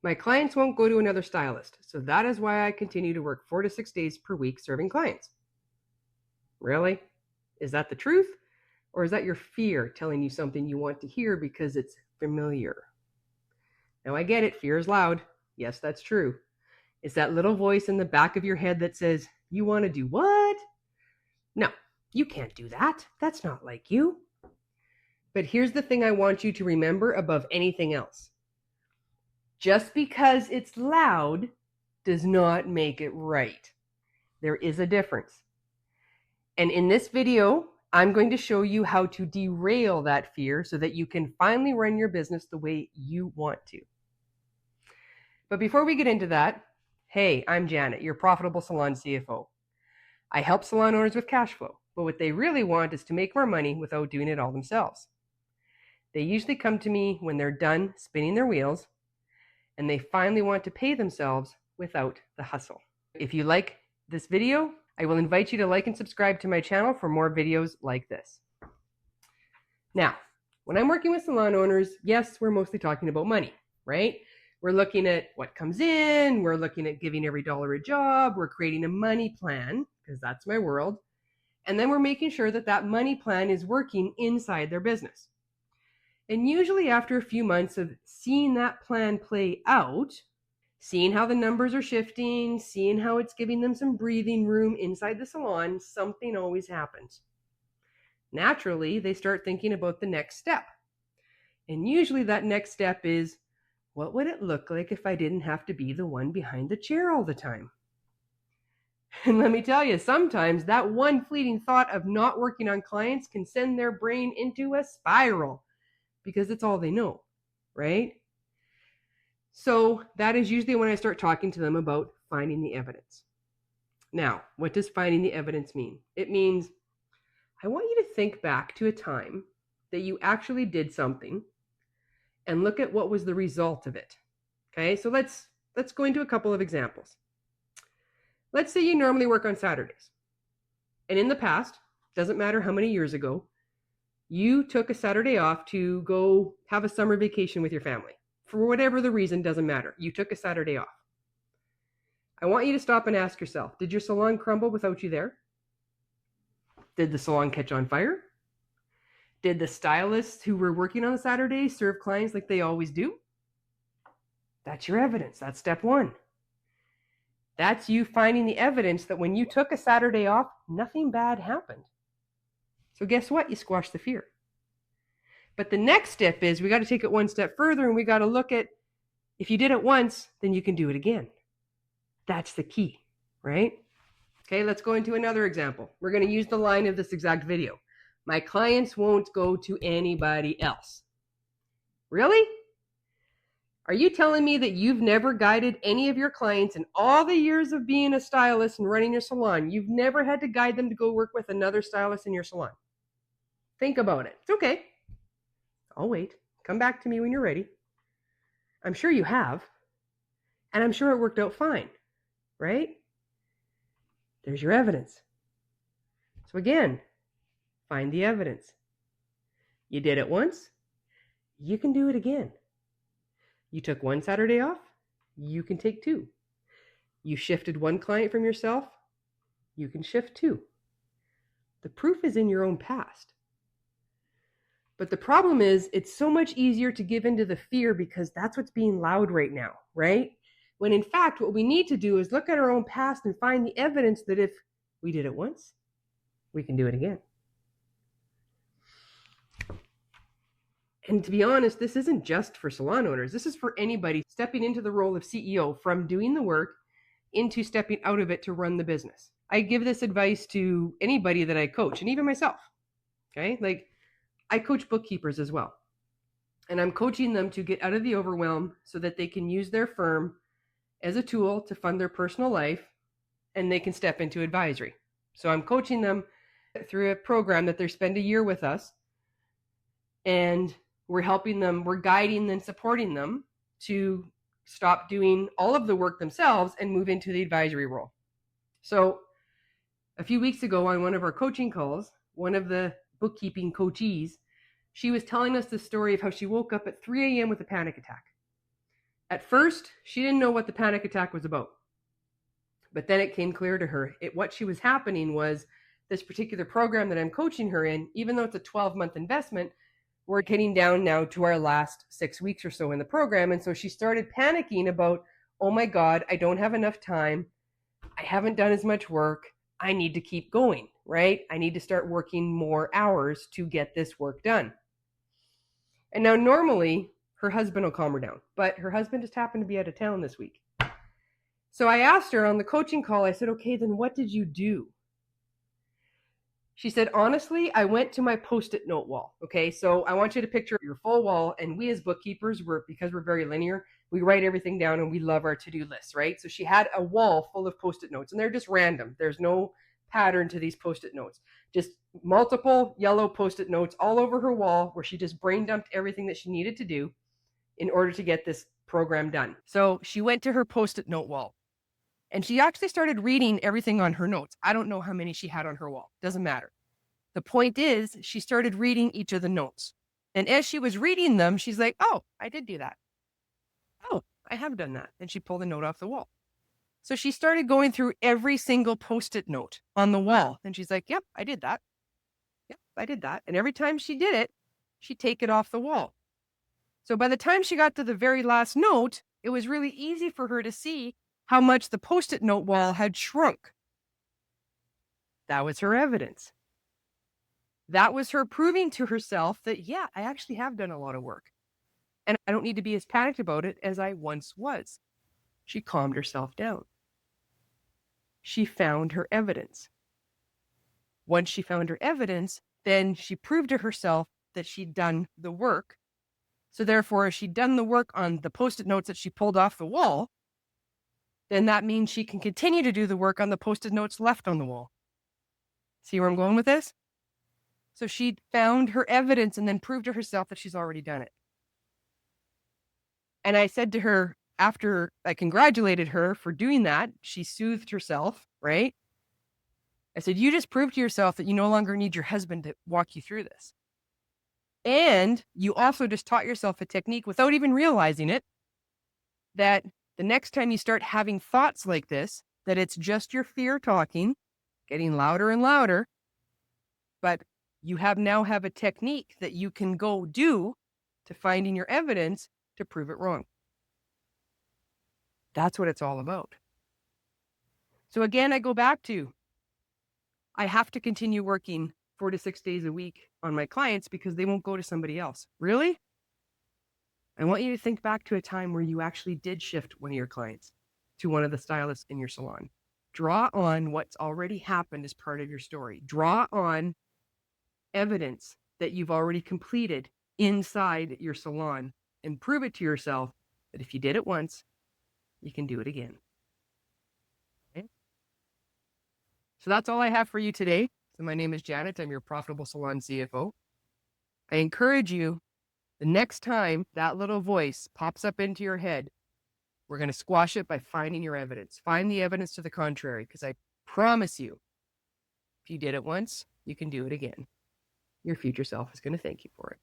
My clients won't go to another stylist, so that is why I continue to work 4 to 6 days per week serving clients. Really? Is that the truth? Or is that your fear telling you something you want to hear because it's familiar? Now I get it, fear is loud. Yes, that's true. It's that little voice in the back of your head that says, you want to do what? No, you can't do that. That's not like you. But here's the thing I want you to remember above anything else. Just because it's loud does not make it right. There is a difference. And in this video, I'm going to show you how to derail that fear so that you can finally run your business the way you want to. But before we get into that, hey, I'm Janet, your Profitable Salon CFO. I help salon owners with cash flow, but what they really want is to make more money without doing it all themselves. They usually come to me when they're done spinning their wheels and they finally want to pay themselves without the hustle. If you like this video, I will invite you to like and subscribe to my channel for more videos like this. Now, when I'm working with salon owners, yes, we're mostly talking about money, right? We're looking at what comes in, we're looking at giving every dollar a job, we're creating a money plan, because that's my world, and then we're making sure that that money plan is working inside their business. And usually after a few months of seeing that plan play out, seeing how the numbers are shifting, seeing how it's giving them some breathing room inside the salon, something always happens. Naturally, they start thinking about the next step. And usually that next step is, what would it look like if I didn't have to be the one behind the chair all the time? And let me tell you, sometimes that one fleeting thought of not working on clients can send their brain into a spiral because it's all they know, right? So that is usually when I start talking to them about finding the evidence. Now, what does finding the evidence mean? It means I want you to think back to a time that you actually did something and look at what was the result of it. Okay, so let's go into a couple of examples. Let's say you normally work on Saturdays. And in the past, doesn't matter how many years ago, you took a Saturday off to go have a summer vacation with your family. For whatever the reason, doesn't matter. You took a Saturday off. I want you to stop and ask yourself, did your salon crumble without you there? Did the salon catch on fire? Did the stylists who were working on Saturday serve clients like they always do? That's your evidence. That's step one. That's you finding the evidence that when you took a Saturday off, nothing bad happened. So guess what? You squash the fear. But the next step is we got to take it one step further and we got to look at, if you did it once, then you can do it again. That's the key, right? Okay, let's go into another example. We're going to use the line of this exact video. My clients won't go to anybody else. Really? Are you telling me that you've never guided any of your clients in all the years of being a stylist and running your salon? You've never had to guide them to go work with another stylist in your salon? Think about it. It's okay. I'll wait. Come back to me when you're ready. I'm sure you have. And I'm sure it worked out fine, right? There's your evidence. So again, find the evidence. You did it once. You can do it again. You took one Saturday off. You can take two. You shifted one client from yourself. You can shift two. The proof is in your own past. But the problem is it's so much easier to give into the fear because that's what's being loud right now, right? When in fact, what we need to do is look at our own past and find the evidence that if we did it once, we can do it again. And to be honest, this isn't just for salon owners. This is for anybody stepping into the role of CEO, from doing the work into stepping out of it to run the business. I give this advice to anybody that I coach, and even myself. Okay, like I coach bookkeepers as well. And I'm coaching them to get out of the overwhelm so that they can use their firm as a tool to fund their personal life, and they can step into advisory. So I'm coaching them through a program that they spend a year with us, and we're helping them, we're guiding and supporting them to stop doing all of the work themselves and move into the advisory role. So a few weeks ago on one of our coaching calls, one of the bookkeeping coachees, she was telling us the story of how she woke up at 3 a.m. with a panic attack. At first, she didn't know what the panic attack was about. But then it came clear to her what she was happening was this particular program that I'm coaching her in, even though it's a 12-month investment, we're getting down now to our last 6 weeks or so in the program. And so she started panicking about, oh my God, I don't have enough time. I haven't done as much work. I need to keep going, right? I need to start working more hours to get this work done. And now normally her husband will calm her down, but her husband just happened to be out of town this week. So I asked her on the coaching call, I said, okay, then what did you do? She said, honestly, I went to my Post-it note wall. Okay, so I want you to picture your full wall. And we as bookkeepers, because we're very linear, we write everything down and we love our to-do lists, right? So she had a wall full of Post-it notes and they're just random. There's no pattern to these Post-it notes. Just multiple yellow Post-it notes all over her wall where she just brain dumped everything that she needed to do in order to get this program done. So she went to her Post-it note wall. And she actually started reading everything on her notes. I don't know how many she had on her wall. Doesn't matter. The point is, she started reading each of the notes. And as she was reading them, she's like, oh, I did do that. Oh, I have done that. And she pulled a note off the wall. So she started going through every single Post-it note on the wall. And she's like, yep, I did that. Yep, I did that. And every time she did it, she'd take it off the wall. So by the time she got to the very last note, it was really easy for her to see how much the Post-it note wall had shrunk. That was her evidence. That was her proving to herself that, yeah, I actually have done a lot of work. And I don't need to be as panicked about it as I once was. She calmed herself down. She found her evidence. Once she found her evidence, then she proved to herself that she'd done the work. So therefore, if she'd done the work on the Post-it notes that she pulled off the wall, then that means she can continue to do the work on the Post-it notes left on the wall. See where I'm going with this? So she found her evidence and then proved to herself that she's already done it. And I said to her, after I congratulated her for doing that, she soothed herself, right? I said, you just proved to yourself that you no longer need your husband to walk you through this. And you also just taught yourself a technique without even realizing it, that the next time you start having thoughts like this, that it's just your fear talking, getting louder and louder, but you now have a technique that you can go do to finding your evidence to prove it wrong. That's what it's all about. So again, I go back to, I have to continue working 4 to 6 days a week on my clients because they won't go to somebody else. Really? I want you to think back to a time where you actually did shift one of your clients to one of the stylists in your salon. Draw on what's already happened as part of your story. Draw on evidence that you've already completed inside your salon and prove it to yourself that if you did it once, you can do it again. Okay? So that's all I have for you today. So my name is Janet. I'm your Profitable Salon CFO. I encourage you, the next time that little voice pops up into your head, we're going to squash it by finding your evidence. Find the evidence to the contrary, because I promise you, if you did it once, you can do it again. Your future self is going to thank you for it.